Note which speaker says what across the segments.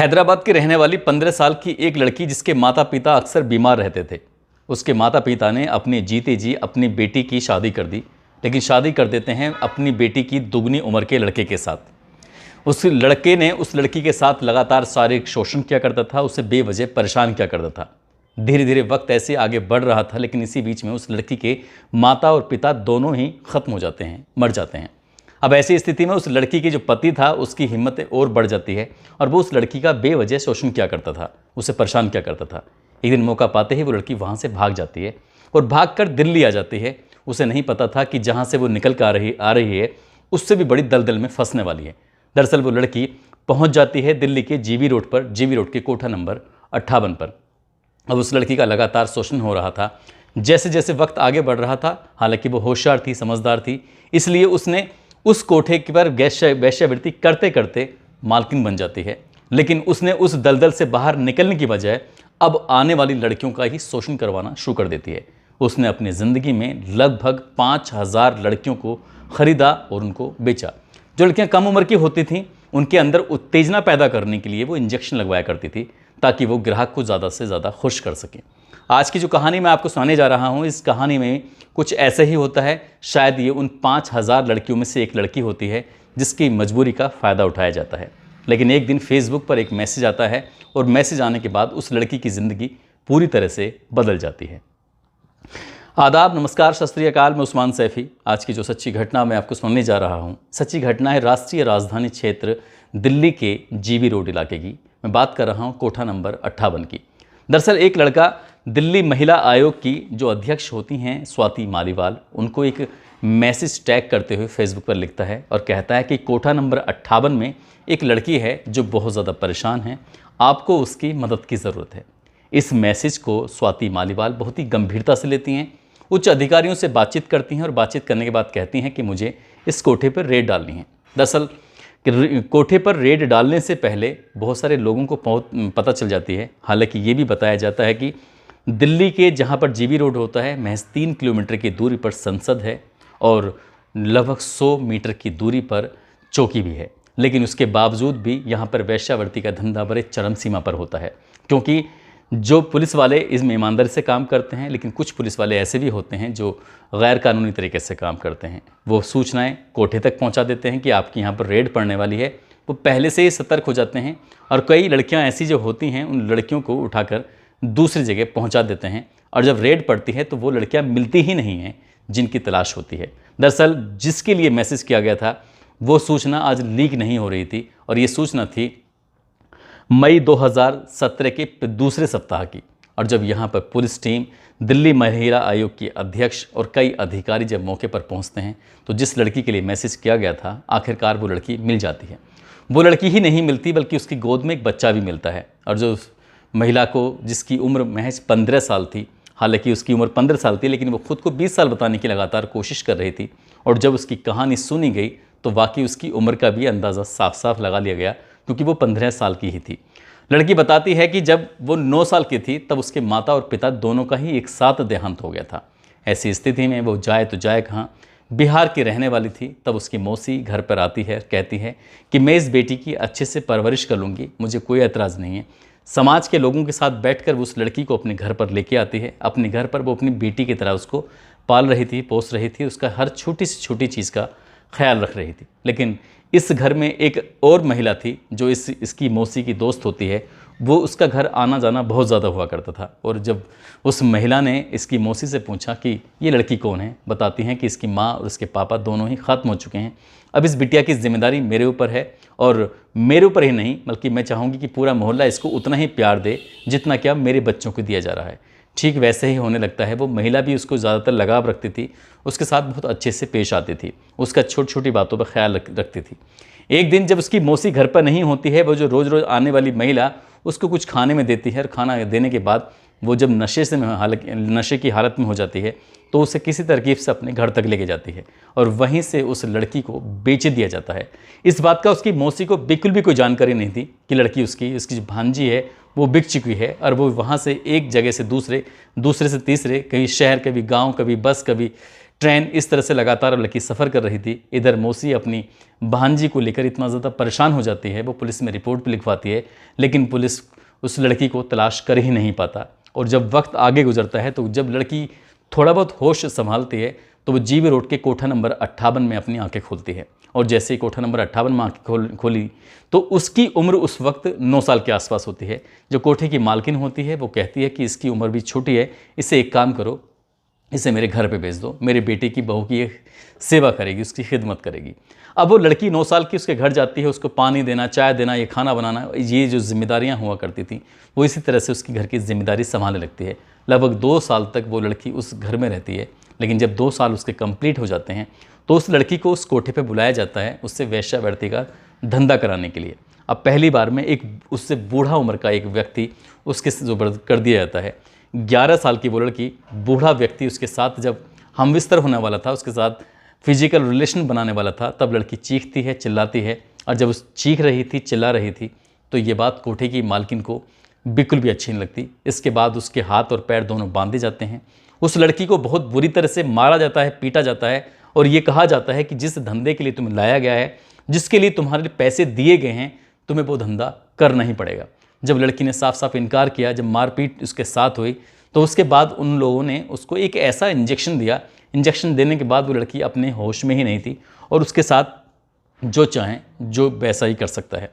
Speaker 1: हैदराबाद की रहने वाली 15 साल की एक लड़की जिसके माता पिता अक्सर बीमार रहते थे। उसके माता पिता ने अपने जीते जी अपनी बेटी की शादी कर दी, लेकिन शादी कर देते हैं अपनी बेटी की दुगनी उम्र के लड़के के साथ। उस लड़के ने उस लड़की के साथ लगातार शारीरिक शोषण किया करता था, उसे बेवजह परेशान किया करता था। धीरे धीरे वक्त ऐसे आगे बढ़ रहा था, लेकिन इसी बीच में उस लड़की के माता और पिता दोनों ही खत्म हो जाते हैं, मर जाते हैं। अब ऐसी स्थिति में उस लड़की की जो पति था उसकी हिम्मत और बढ़ जाती है और वो उस लड़की का बेवजह शोषण किया करता था, उसे परेशान किया करता था। एक दिन मौका पाते ही वो लड़की वहाँ से भाग जाती है और भागकर दिल्ली आ जाती है। उसे नहीं पता था कि जहाँ से वो निकल कर आ रही है उससे भी बड़ी दलदल में फंसने वाली है। दरअसल वो लड़की पहुँच जाती है दिल्ली के जीबी रोड पर, जीबी रोड के कोठा नंबर 58 पर। अब उस लड़की का लगातार शोषण हो रहा था। जैसे जैसे वक्त आगे बढ़ रहा था, हालांकि वो होशियार थी, समझदार थी, इसलिए उसने उस कोठे पर वेश्यावृत्ति करते करते मालकिन बन जाती है। लेकिन उसने उस दलदल से बाहर निकलने की बजाय अब आने वाली लड़कियों का ही शोषण करवाना शुरू कर देती है। उसने अपनी ज़िंदगी में लगभग 5000 लड़कियों को खरीदा और उनको बेचा। जो लड़कियां कम उम्र की होती थीं उनके अंदर उत्तेजना पैदा करने के लिए वो इंजेक्शन लगवाया करती थी, ताकि वो ग्राहक को ज़्यादा से ज़्यादा खुश कर सकें। आज की जो कहानी मैं आपको सुनाने जा रहा हूँ, इस कहानी में कुछ ऐसे ही होता है। शायद ये उन 5000 लड़कियों में से एक लड़की होती है जिसकी मजबूरी का फ़ायदा उठाया जाता है। लेकिन एक दिन फेसबुक पर एक मैसेज आता है और मैसेज आने के बाद उस लड़की की ज़िंदगी पूरी तरह से बदल जाती है। आदाब, नमस्कार, सत श्री अकाल। मैं उस्मान सैफ़ी। आज की जो सच्ची घटना मैं आपको सुनाने जा रहा हूँ, सच्ची घटना है राष्ट्रीय राजधानी क्षेत्र दिल्ली के जीबी रोड इलाके की। मैं बात कर रहा हूँ कोठा नंबर 58 की। दरअसल एक लड़का दिल्ली महिला आयोग की जो अध्यक्ष होती हैं स्वाति मालीवाल, उनको एक मैसेज टैग करते हुए फेसबुक पर लिखता है और कहता है कि कोठा नंबर 58 में एक लड़की है जो बहुत ज़्यादा परेशान है, आपको उसकी मदद की ज़रूरत है। इस मैसेज को स्वाति मालीवाल बहुत ही गंभीरता से लेती हैं, उच्च अधिकारियों से बातचीत करती हैं और बातचीत करने के बाद कहती हैं कि मुझे इस कोठे पर रेड डालनी है। दरअसल कोठे पर रेड डालने से पहले बहुत सारे लोगों को पता चल जाती है। हालांकि ये भी बताया जाता है कि दिल्ली के जहाँ पर जीबी रोड होता है महज 3 किलोमीटर की दूरी पर संसद है और लगभग 100 मीटर की दूरी पर चौकी भी है। लेकिन उसके बावजूद भी यहाँ पर वेश्यावृत्ति का धंधा बड़े चरम सीमा पर होता है, क्योंकि जो पुलिस वाले इसमें ईमानदारी से काम करते हैं, लेकिन कुछ पुलिस वाले ऐसे भी होते हैं जो गैर कानूनी तरीके से काम करते हैं। वो सूचनाएं कोठे तक पहुंचा देते हैं कि आपकी यहाँ पर रेड पड़ने वाली है। वो पहले से ही सतर्क हो जाते हैं और कई लड़कियां ऐसी जो होती हैं उन लड़कियों को उठाकर दूसरी जगह पहुंचा देते हैं और जब रेड पड़ती है तो वो लड़कियां मिलती ही नहीं हैं जिनकी तलाश होती है। दरअसल जिसके लिए मैसेज किया गया था वो सूचना आज लीक नहीं हो रही थी और ये सूचना थी मई 2017 के दूसरे सप्ताह की। और जब यहाँ पर पुलिस टीम, दिल्ली महिला आयोग की अध्यक्ष और कई अधिकारी जब मौके पर पहुँचते हैं तो जिस लड़की के लिए मैसेज किया गया था आखिरकार वो लड़की मिल जाती है। वो लड़की ही नहीं मिलती बल्कि उसकी गोद में एक बच्चा भी मिलता है। और जो महिला को, जिसकी उम्र महज 15 साल थी, हालांकि उसकी उम्र 15 साल थी लेकिन वो खुद को 20 साल बताने की लगातार कोशिश कर रही थी। और जब उसकी कहानी सुनी गई तो वाकई उसकी उम्र का भी अंदाज़ा साफ साफ लगा लिया गया, क्योंकि वो 15 साल की ही थी। लड़की बताती है कि जब वो 9 साल की थी तब उसके माता और पिता दोनों का ही एक साथ देहांत हो गया था। ऐसी स्थिति में वो जाए तो जाए कहाँ। बिहार की रहने वाली थी। तब उसकी मौसी घर पर आती है, कहती है कि मैं इस बेटी की अच्छे से परवरिश कर लूँगी, मुझे कोई ऐतराज़ नहीं है। समाज के लोगों के साथ बैठकर वो उस लड़की को अपने घर पर लेके आती है। अपने घर पर वो अपनी बेटी की तरह उसको पाल रही थी, पोस रही थी, उसका हर छोटी से छोटी चीज़ का ख्याल रख रही थी। लेकिन इस घर में एक और महिला थी जो इसकी मौसी की दोस्त होती है। वो उसका घर आना जाना बहुत ज़्यादा हुआ करता था। और जब उस महिला ने इसकी मौसी से पूछा कि ये लड़की कौन है, बताती हैं कि इसकी माँ और इसके पापा दोनों ही ख़त्म हो चुके हैं। अब इस बिटिया की जिम्मेदारी मेरे ऊपर है और मेरे ऊपर ही नहीं बल्कि मैं चाहूँगी कि पूरा मोहल्ला इसको उतना ही प्यार दे जितना क्या मेरे बच्चों को दिया जा रहा है। ठीक वैसे ही होने लगता है। वो महिला भी उसको ज़्यादातर लगाव रखती थी, उसके साथ बहुत अच्छे से पेश आती थी, उसका छोटी छोटी बातों पर ख्याल रखती थी। एक दिन जब उसकी मौसी घर पर नहीं होती है, वो जो रोज़ रोज़ आने वाली महिला उसको कुछ खाने में देती है और खाना देने के बाद वो जब नशे की हालत में हो जाती है तो उसे किसी तरकीब से अपने घर तक लेके जाती है और वहीं से उस लड़की को बेच दिया जाता है। इस बात का उसकी मौसी को बिल्कुल भी कोई जानकारी नहीं थी कि लड़की उसकी जो भांजी है वो बिक चुकी है और वो वहाँ से एक जगह से दूसरे से तीसरे, कभी शहर, कभी गाँव, कभी बस, कभी ट्रेन इस तरह से लगातार लड़की सफ़र कर रही थी। इधर मौसी अपनी भांजी को लेकर इतना ज़्यादा परेशान हो जाती है, वो पुलिस में रिपोर्ट भी लिखवाती है, लेकिन पुलिस उस लड़की को तलाश कर ही नहीं पाता। और जब वक्त आगे गुजरता है तो जब लड़की थोड़ा बहुत होश संभालती है तो वो जीबी रोड के कोठा नंबर 58 में अपनी आंखें खोलती है। और जैसे ही कोठा नंबर 58 में आंखें खोली तो उसकी उम्र उस वक्त 9 साल के आसपास होती है। जो कोठे की मालकिन होती है वो कहती है कि इसकी उम्र भी छोटी है, इसे एक काम करो, इसे मेरे घर पे भेज दो, मेरी बेटी की बहू की सेवा करेगी, उसकी खिदमत करेगी। अब वो लड़की 9 साल की उसके घर जाती है, उसको पानी देना, चाय देना, ये खाना बनाना, ये जो जिम्मेदारियां हुआ करती थी वो इसी तरह से उसकी घर की जिम्मेदारी संभालने लगती है। लगभग 2 साल तक वो लड़की उस घर में रहती है, लेकिन जब 2 साल उसके कंप्लीट हो जाते हैं तो उस लड़की को उस कोठे पे बुलाया जाता है उससे वेश्यावृत्ति का धंधा कराने के लिए। अब पहली बार में एक उससे बूढ़ा उम्र का एक व्यक्ति उसके ज़बरदस्त कर दिया जाता है। 11 साल की वो लड़की, बूढ़ा व्यक्ति उसके साथ जब हमबिस्तर होने वाला था, उसके साथ फिजिकल रिलेशन बनाने वाला था, तब लड़की चीखती है, चिल्लाती है। और जब उस चीख रही थी, चिल्ला रही थी, तो ये बात कोठे की मालकिन को बिल्कुल भी अच्छी नहीं लगती। इसके बाद उसके हाथ और पैर दोनों बांधे जाते हैं। उस लड़की को बहुत बुरी तरह से मारा जाता है, पीटा जाता है और ये कहा जाता है कि जिस धंधे के लिए तुम्हें लाया गया है, जिसके लिए तुम्हारे पैसे दिए गए हैं, तुम्हें वो धंधा करना ही पड़ेगा। जब लड़की ने साफ साफ इनकार किया, जब मारपीट उसके साथ हुई, तो उसके बाद उन लोगों ने उसको एक ऐसा इंजेक्शन दिया। इंजेक्शन देने के बाद वो लड़की अपने होश में ही नहीं थी और उसके साथ जो चाहें जो वैसा ही कर सकता है।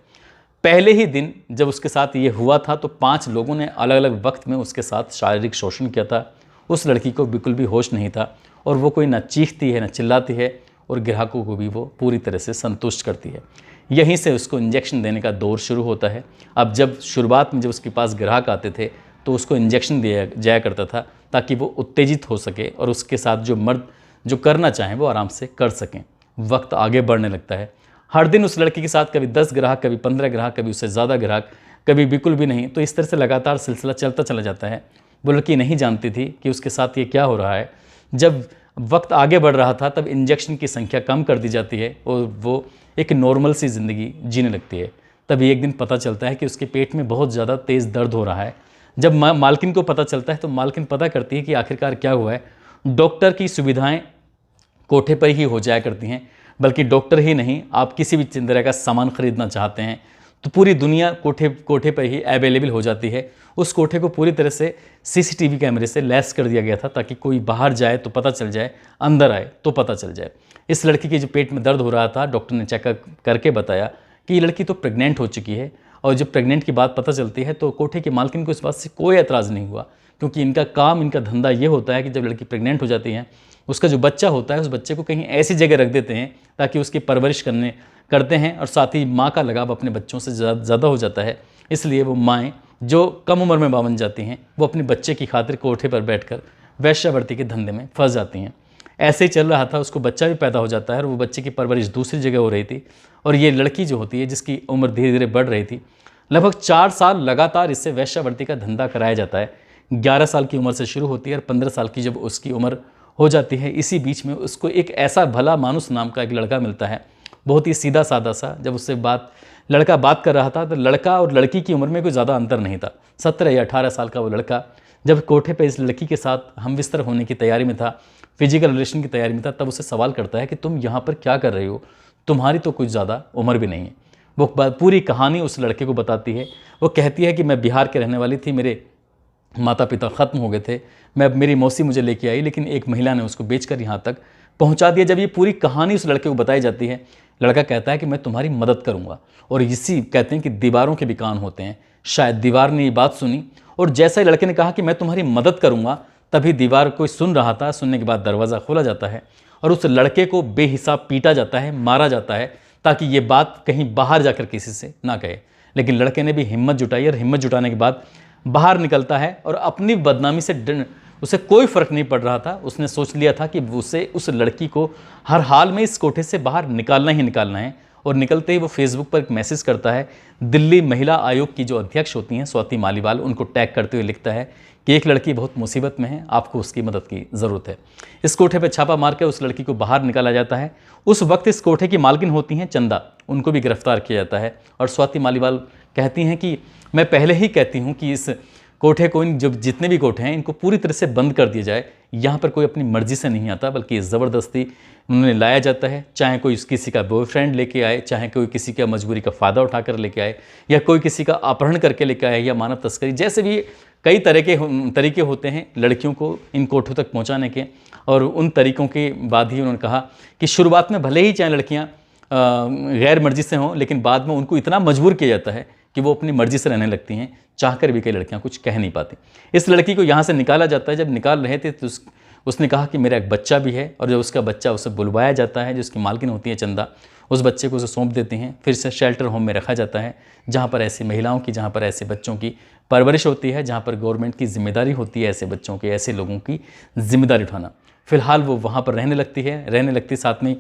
Speaker 1: पहले ही दिन जब उसके साथ ये हुआ था तो 5 लोगों ने अलग अलग वक्त में उसके साथ शारीरिक शोषण किया था। उस लड़की को बिल्कुल भी होश नहीं था और वो कोई ना चीखती है ना चिल्लाती है और ग्राहकों को भी वो पूरी तरह से संतुष्ट करती है। यहीं से उसको इंजेक्शन देने का दौर शुरू होता है। अब जब शुरुआत में जब उसके पास ग्राहक आते थे तो उसको इंजेक्शन दिया जाया करता था ताकि वो उत्तेजित हो सके और उसके साथ जो मर्द जो करना चाहें वो आराम से कर सकें। वक्त आगे बढ़ने लगता है। हर दिन उस लड़की के साथ कभी 10 ग्राहक, कभी 15 ग्राहक, कभी उससे ज़्यादा ग्राहक, कभी बिल्कुल भी नहीं। तो इस तरह से लगातार सिलसिला चलता चला जाता है। वो लड़की नहीं जानती थी कि उसके साथ ये क्या हो रहा है। जब वक्त आगे बढ़ रहा था तब इंजेक्शन की संख्या कम कर दी जाती है और वो एक नॉर्मल सी ज़िंदगी जीने लगती है। तभी एक दिन पता चलता है कि उसके पेट में बहुत ज़्यादा तेज़ दर्द हो रहा है। जब मालकिन को पता चलता है तो मालकिन पता करती है कि आखिरकार क्या हुआ है। डॉक्टर की सुविधाएं कोठे पर ही हो जाया करती हैं, बल्कि डॉक्टर ही नहीं, आप किसी भी तरह का सामान खरीदना चाहते हैं तो पूरी दुनिया कोठे पर ही अवेलेबल हो जाती है। उस कोठे को पूरी तरह से सीसीटीवी कैमरे से लैस कर दिया गया था ताकि कोई बाहर जाए तो पता चल जाए, अंदर आए तो पता चल जाए। इस लड़की के जो पेट में दर्द हो रहा था, डॉक्टर ने चेकअप करके बताया कि ये लड़की तो प्रेग्नेंट हो चुकी है। और जब प्रेग्नेंट की बात पता चलती है तो कोठे की मालकिन को इस बात से कोई एतराज़ नहीं हुआ, क्योंकि इनका काम, इनका धंधा ये होता है कि जब लड़की प्रेग्नेंट हो जाती है उसका जो बच्चा होता है उस बच्चे को कहीं ऐसी जगह रख देते हैं ताकि उसकी परवरिश करते हैं और साथ ही माँ का लगाव अपने बच्चों से ज़्यादा हो जाता है। इसलिए वो माएँ जो कम उम्र में बन जाती हैं वो अपने बच्चे की खातिर कोठे पर बैठकर वेश्यावृत्ति के धंधे में फंस जाती हैं। ऐसे ही चल रहा था, उसको बच्चा भी पैदा हो जाता है और वो बच्चे की परवरिश दूसरी जगह हो रही थी। और ये लड़की जो होती है जिसकी उम्र धीरे धीरे बढ़ रही थी, लगभग 4 साल लगातार इससे वेश्यावृत्ति का धंधा कराया जाता है। 11 साल की उम्र से शुरू होती है और 15 साल की जब उसकी उम्र हो जाती है, इसी बीच में उसको एक ऐसा भला मानुस नाम का एक लड़का मिलता है, बहुत ही सीधा सादा सा। जब उससे लड़का बात कर रहा था तो लड़का और लड़की की उम्र में कोई ज़्यादा अंतर नहीं था। 17 या 18 साल का वो लड़का जब कोठे पे इस लड़की के साथ हम बिस्तर होने की तैयारी में था, फिजिकल रिलेशन की तैयारी में था, तब उससे सवाल करता है कि तुम यहाँ पर क्या कर रही हो, तुम्हारी तो कुछ ज़्यादा उम्र भी नहीं है। वो पूरी कहानी उस लड़के को बताती है। वो कहती है कि मैं बिहार के रहने वाली थी, मेरे माता पिता ख़त्म हो गए थे, मेरी मौसी मुझे लेके आई, लेकिन एक महिला ने उसको बेचकर यहाँ तक पहुँचा दिया। जब ये पूरी कहानी उस लड़के को बताई जाती है, लड़का कहता है कि मैं तुम्हारी मदद करूँगा। और इसी कहते हैं कि दीवारों के भी कान होते हैं। शायद दीवार ने ये बात सुनी और जैसा ही लड़के ने कहा कि मैं तुम्हारी मदद करूँगा, तभी दीवार कोई सुन रहा था। सुनने के बाद दरवाज़ा खोला जाता है और उस लड़के को बेहिसाब पीटा जाता है, मारा जाता है, ताकि ये बात कहीं बाहर जाकर किसी से ना कहे। लेकिन लड़के ने भी हिम्मत जुटाई और हिम्मत जुटाने के बाद बाहर निकलता है और अपनी बदनामी से उसे कोई फ़र्क नहीं पड़ रहा था। उसने सोच लिया था कि उसे उस लड़की को हर हाल में इस कोठे से बाहर निकालना ही निकालना है। और निकलते ही वो फेसबुक पर एक मैसेज करता है। दिल्ली महिला आयोग की जो अध्यक्ष होती हैं स्वाति मालीवाल, उनको टैग करते हुए लिखता है कि एक लड़की बहुत मुसीबत में है, आपको उसकी मदद की ज़रूरत है। इस कोठे पर छापा मार के उस लड़की को बाहर निकाला जाता है। उस वक्त इस कोठे की मालकिन होती हैं चंदा, उनको भी गिरफ्तार किया जाता है। और स्वाति मालीवाल कहती हैं कि मैं पहले ही कहती हूँ कि इस कोठे को इन जो जितने भी कोठे हैं इनको पूरी तरह से बंद कर दिया जाए। यहाँ पर कोई अपनी मर्जी से नहीं आता, बल्कि ज़बरदस्ती उन्हें लाया जाता है। चाहे कोई किसी का बॉयफ्रेंड लेके आए, चाहे कोई किसी का मजबूरी का फ़ायदा उठाकर लेके आए, या कोई किसी का अपहरण करके लेके आए, या मानव तस्करी, जैसे भी कई तरह के तरीके होते हैं लड़कियों को इन कोठों तक पहुँचाने के। और उन तरीक़ों के बाद ही उन्होंने कहा कि शुरुआत में भले ही चाहे लड़कियाँ गैर मर्जी से हों, लेकिन बाद में उनको इतना मजबूर किया जाता है कि वो अपनी मर्जी से रहने लगती हैं। चाहकर भी कई लड़कियां कुछ कह नहीं पाती। इस लड़की को यहाँ से निकाला जाता है। जब निकाल रहे थे तो उसने कहा कि मेरा एक बच्चा भी है, और जब उसका बच्चा उसे बुलवाया जाता है, जो उसकी मालकिन होती है चंदा, उस बच्चे को उसे सौंप देती हैं। फिर से शेल्टर होम में रखा जाता है, जहाँ पर ऐसी महिलाओं की, जहाँ पर ऐसे बच्चों की परवरिश होती है, जहाँ पर गवर्नमेंट की जिम्मेदारी होती है ऐसे बच्चों के, ऐसे लोगों की जिम्मेदारी उठाना। फिलहाल वो वहाँ पर रहने लगती। साथ में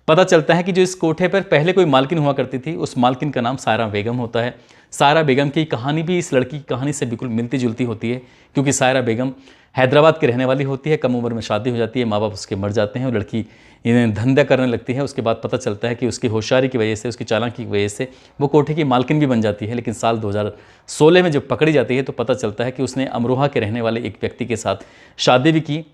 Speaker 1: पता चलता है कि जो इस कोठे पर पहले कोई मालकिन हुआ करती थी, उस मालकिन का नाम सायरा बेगम होता है। सायरा बेगम की कहानी भी इस लड़की की कहानी से बिल्कुल मिलती जुलती होती है, क्योंकि सायरा बेगम हैदराबाद की रहने वाली होती है। कम उम्र में शादी हो जाती है, माँ बाप उसके मर जाते हैं, और लड़की धंधा करने लगती है। उसके बाद पता चलता है कि उसकी होशियारी की वजह से, उसकी चालाकी की वजह से वो कोठे की मालकिन भी बन जाती है। लेकिन साल 2016 में जब पकड़ी जाती है तो पता चलता है कि उसने अमरोहा के रहने वाले एक व्यक्ति के साथ शादी भी की।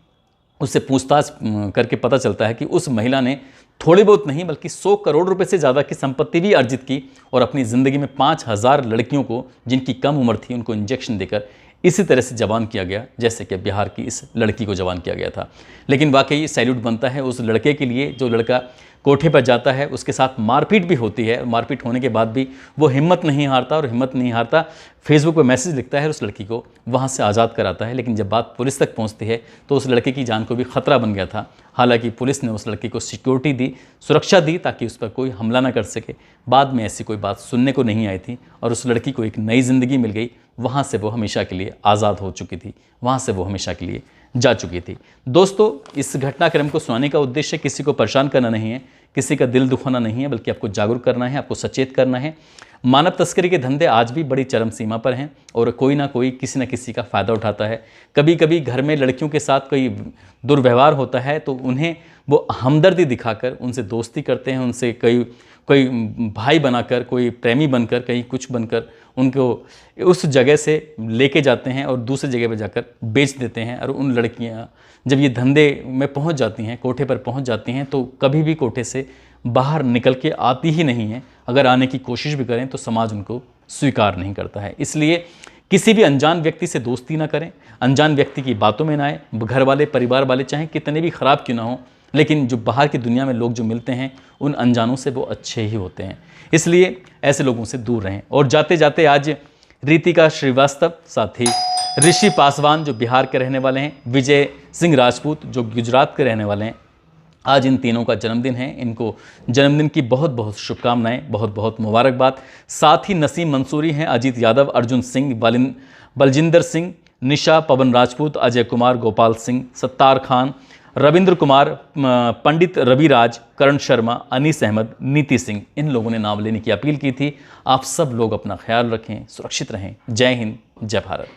Speaker 1: उससे पूछताछ करके पता चलता है कि उस महिला ने थोड़ी बहुत नहीं बल्कि 100 करोड़ रुपए से ज़्यादा की संपत्ति भी अर्जित की, और अपनी ज़िंदगी में 5000 लड़कियों को, जिनकी कम उम्र थी, उनको इंजेक्शन देकर इसी तरह से जवान किया गया जैसे कि बिहार की इस लड़की को जवान किया गया था। लेकिन वाकई सैल्यूट बनता है उस लड़के के लिए जो लड़का कोठे पर जाता है। उसके साथ मारपीट भी होती है, मारपीट होने के बाद भी वो हिम्मत नहीं हारता, फेसबुक पर मैसेज लिखता है, उस लड़की को वहाँ से आज़ाद कराता है। लेकिन जब बात पुलिस तक पहुँचती है तो उस लड़के की जान को भी खतरा बन गया था। हालांकि पुलिस ने उस लड़की को सिक्योरिटी दी, सुरक्षा दी, ताकि उस पर कोई हमला ना कर सके। बाद में ऐसी कोई बात सुनने को नहीं आई थी, और उस लड़की को एक नई ज़िंदगी मिल गई। वहाँ से वो हमेशा के लिए आज़ाद हो चुकी थी, वहाँ से वो हमेशा के लिए जा चुकी थी। दोस्तों, इस घटनाक्रम को सुनाने का उद्देश्य किसी को परेशान करना नहीं है, किसी का दिल दुखाना नहीं है, बल्कि आपको जागरूक करना है, आपको सचेत करना है। मानव तस्करी के धंधे आज भी बड़ी चरम सीमा पर हैं, और कोई ना कोई किसी न किसी का फ़ायदा उठाता है। कभी कभी घर में लड़कियों के साथ कोई दुर्व्यवहार होता है तो उन्हें वो हमदर्दी दिखाकर उनसे दोस्ती करते हैं, उनसे कोई भाई बनाकर, कोई प्रेमी बनकर, कहीं कुछ बनकर उनको उस जगह से लेके जाते हैं और दूसरी जगह पर जाकर बेच देते हैं। और उन लड़कियां जब ये धंधे में पहुंच जाती हैं, कोठे पर पहुंच जाती हैं, तो कभी भी कोठे से बाहर निकल के आती ही नहीं है। अगर आने की कोशिश भी करें तो समाज उनको स्वीकार नहीं करता है। इसलिए किसी भी अनजान व्यक्ति से दोस्ती ना करें, अनजान व्यक्ति की बातों में ना आए। घर वाले, परिवार वाले चाहे कितने भी ख़राब क्यों ना हों, लेकिन जो बाहर की दुनिया में लोग जो मिलते हैं उन अनजानों से वो अच्छे ही होते हैं। इसलिए ऐसे लोगों से दूर रहें। और जाते जाते आज रितिका श्रीवास्तव, साथ ही ऋषि पासवान जो बिहार के रहने वाले हैं, विजय सिंह राजपूत जो गुजरात के रहने वाले हैं, आज इन तीनों का जन्मदिन है। इनको जन्मदिन की बहुत बहुत शुभकामनाएं, बहुत बहुत मुबारकबाद। साथ ही नसीम मंसूरी हैं, अजीत यादव, अर्जुन सिंह, बलजिंदर सिंह, निशा, पवन राजपूत, अजय कुमार, गोपाल सिंह, सत्तार खान, रविंद्र कुमार, पंडित रविराज, करण शर्मा, अनीस अहमद, नीति सिंह, इन लोगों ने नाम लेने की अपील की थी। आप सब लोग अपना ख्याल रखें, सुरक्षित रहें। जय हिंद, जय भारत।